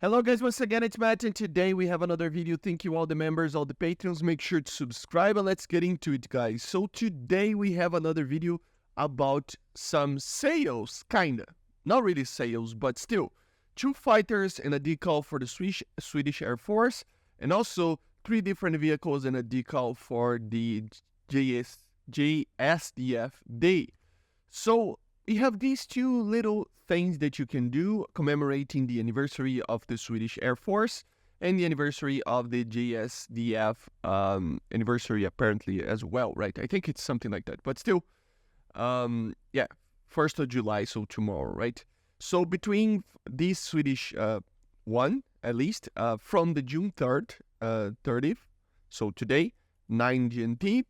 Hello guys, once again it's Matt, and today we have another video. Thank you all the members, all the patrons. Make sure to subscribe and let's get into it, guys. So today we have another video about some sales, kinda. Not really sales, but still. 2 fighters and a decal for the Swedish Air Force, and also 3 different vehicles and a decal for the JSDF Day. So we have these 2 little things that you can do commemorating the anniversary of the Swedish Air Force and the anniversary of the JSDF anniversary apparently as well, right? I think it's something like that, but still, yeah, 1st of July, so tomorrow, right? So between these Swedish one, at least, from the June 3rd, 30th, so today, 9 GMT,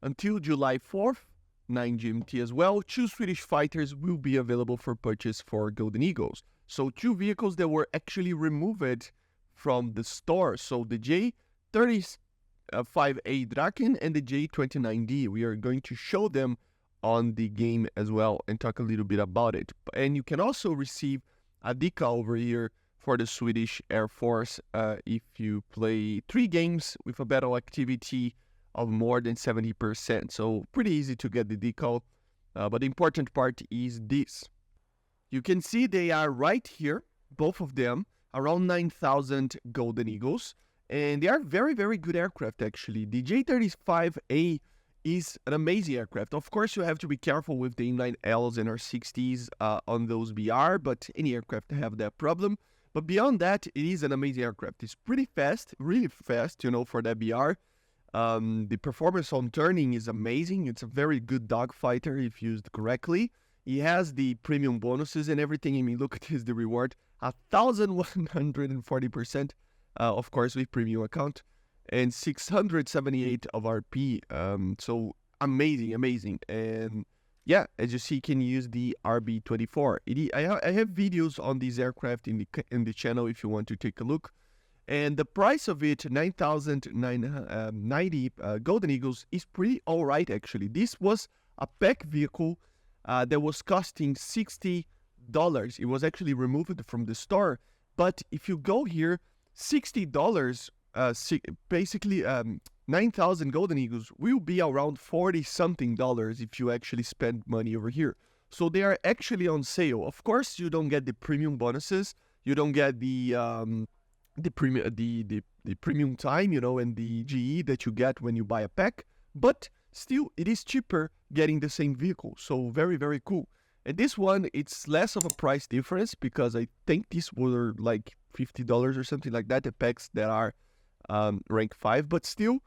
until July 4th, 9 GMT as well, 2 Swedish fighters will be available for purchase for Golden Eagles. So 2 vehicles that were actually removed from the store. So the J35A Draken and the J29D. We are going to show them on the game as well and talk a little bit about it. And you can also receive a decal over here for the Swedish Air Force if you play 3 games with a battle activity of more than 70%. So pretty easy to get the decal, but the important part is this. You can see they are right here, both of them, around 9,000 Golden Eagles, and they are very, very good aircraft actually. The J35A is an amazing aircraft. Of course, you have to be careful with the M9Ls and R60s on those BR, but any aircraft have that problem. But beyond that, it is an amazing aircraft. It's pretty fast, really fast, you know, for that BR. The performance on turning is amazing. It's a very good dogfighter if used correctly. He has the premium bonuses and everything. I mean, look at the reward, 1,140%, of course, with premium account, and 678 of RP. So amazing. And yeah, as you see, you can use the RB24. I have videos on these aircraft in the channel if you want to take a look. And the price of it, 9,990 Golden Eagles, is pretty alright actually. This was a pack vehicle that was costing $60. It was actually removed from the store. But if you go here, $60, basically 9,000 Golden Eagles will be around 40-something dollars if you actually spend money over here. So they are actually on sale. Of course, you don't get the premium bonuses. You don't get the premium time, you know, and the GE that you get when you buy a pack, but still it is cheaper getting the same vehicle. So very, very cool. And this one, it's less of a price difference because I think these were like $50 or something like that, the packs that are rank 5, but still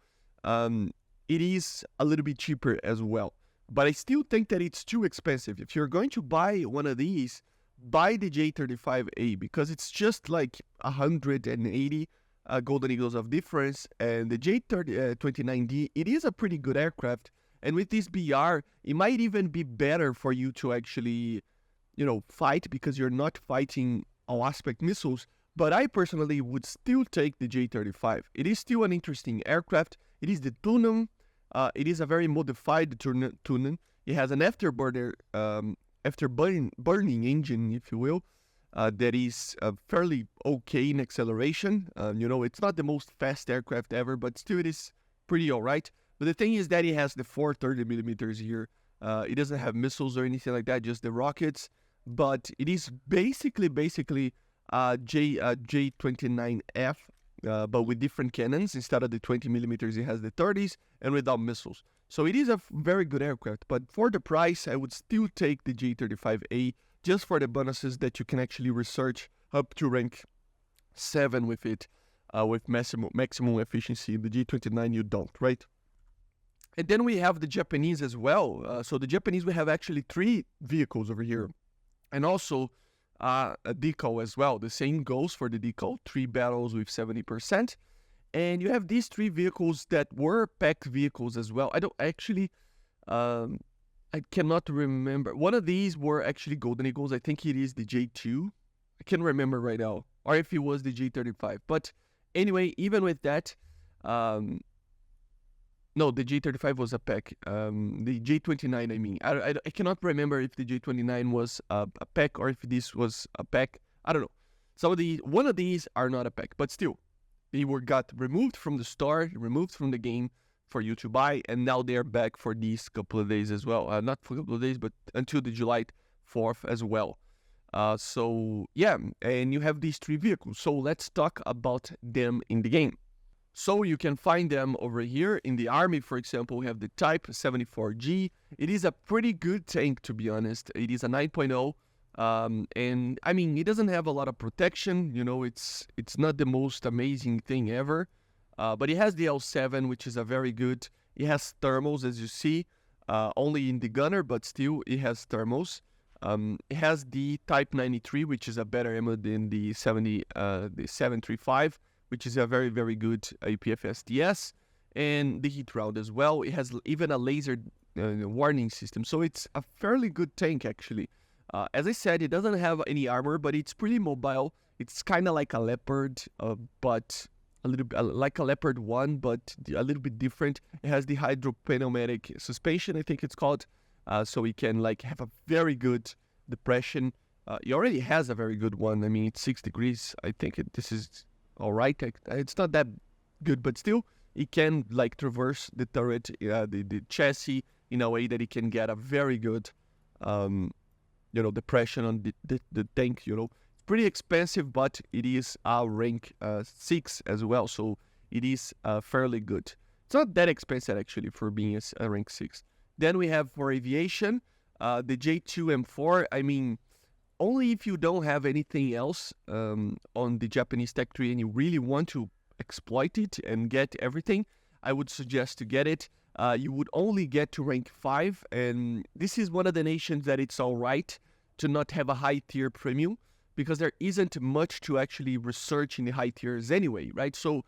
it is a little bit cheaper as well. But I still think that it's too expensive. If you're going to buy one of these, buy the J35A because it's just like 180 Golden Eagles of difference, and the J29D, it is a pretty good aircraft, and with this BR, it might even be better for you to actually, you know, fight because you're not fighting all aspect missiles, but I personally would still take the J35. It is still an interesting aircraft. It is the Tunum. It is a very modified Tunum. It has an afterburner burning engine, if you will, that is fairly okay in acceleration. You know, it's not the most fast aircraft ever, but still it is pretty alright. But the thing is that it has the 430mm here. It doesn't have missiles or anything like that, just the rockets. But it is basically J29F, but with different cannons. Instead of the 20mm, it has the 30s and without missiles. So it is a very good aircraft, but for the price, I would still take the J35A just for the bonuses that you can actually research up to rank 7 with it, with maximum efficiency. The J29 you don't, right? And then we have the Japanese as well. So the Japanese, we have actually 3 vehicles over here, and also a decal as well. The same goes for the decal, 3 battles with 70%. And you have these 3 vehicles that were pack vehicles as well. I don't actually, I cannot remember. One of these were actually Golden Eagles. I think it is the J2. I can't remember right now. Or if it was the J35. But anyway, even with that, no, the J35 was a pack. The J29, I mean. I cannot remember if the J29 was a pack or if this was a pack. I don't know. One of these are not a pack, but still, they got removed from the store, removed from the game for you to buy, and now they're back for these couple of days as well. Not for a couple of days, but until the July 4th as well. So yeah, and you have these 3 vehicles. So let's talk about them in the game. So you can find them over here in the army. For example, we have the Type 74G. It is a pretty good tank, to be honest. It is a 9.0. And I mean, it doesn't have a lot of protection. You know, it's not the most amazing thing ever. But it has the L7, which is a very good. It has thermals, as you see, only in the gunner, but still it has thermals. It has the Type 93, which is a better ammo than the 735, which is a very, very good APF SDS, and the heat round as well. It has even a laser warning system, so it's a fairly good tank, actually. As I said, it doesn't have any armor, but it's pretty mobile. It's kind of like a Leopard, but a little bit like a Leopard 1, but a little bit different. It has the hydropneumatic suspension, I think it's called, so it can like have a very good depression. It already has a very good one. I mean, it's 6 degrees. I think this is all right. It's not that good, but still, it can like traverse the turret, the chassis in a way that it can get a very good, depression on the tank. You know, it's pretty expensive, but it is a rank 6 as well, so it is fairly good. It's not that expensive actually for being a rank 6. Then we have for aviation, the J2M4. I mean, only if you don't have anything else on the Japanese tech tree and you really want to exploit it and get everything, I would suggest to get it. You would only get to rank 5, and this is one of the nations that it's all right to not have a high tier premium, because there isn't much to actually research in the high tiers anyway, right? So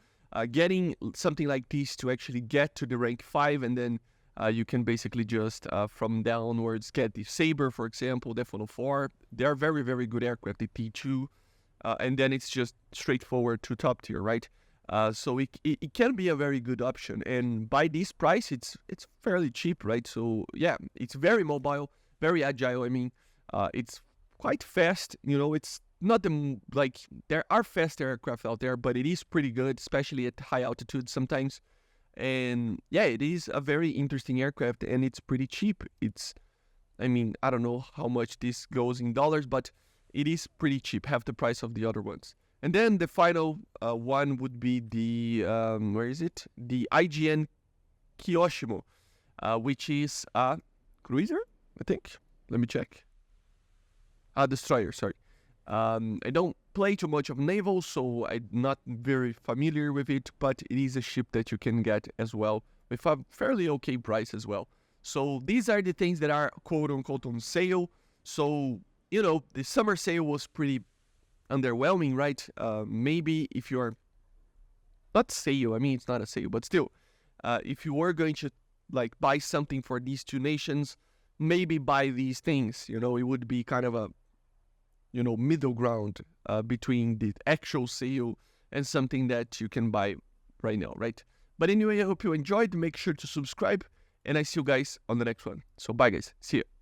getting something like this to actually get to the rank 5, and then you can basically just from downwards get the Sabre, for example, the F-104. They're very, very good aircraft, the T2, and then it's just straightforward to top tier, right? So it can be a very good option, and by this price, it's fairly cheap, right? So yeah, it's very mobile, very agile. I mean, it's quite fast. You know, it's not there are faster aircraft out there, but it is pretty good, especially at high altitude sometimes. And yeah, it is a very interesting aircraft, and it's pretty cheap. I mean, I don't know how much this goes in dollars, but it is pretty cheap, half the price of the other ones. And then the final one would be the, where is it? The IJN Kiyoshimo, which is a cruiser, I think. Let me check. Destroyer, sorry. I don't play too much of naval, so I'm not very familiar with it, but it is a ship that you can get as well with a fairly okay price as well. So these are the things that are quote-unquote on sale. So, you know, the summer sale was pretty underwhelming, right? Maybe if you're not sale, I mean, it's not a sale, but still, if you were going to like buy something for these two nations, maybe buy these things. You know, it would be kind of a middle ground between the actual sale and something that you can buy right now, right? But anyway, I hope you enjoyed. Make sure to subscribe, and I see you guys on the next one. So bye guys, see you.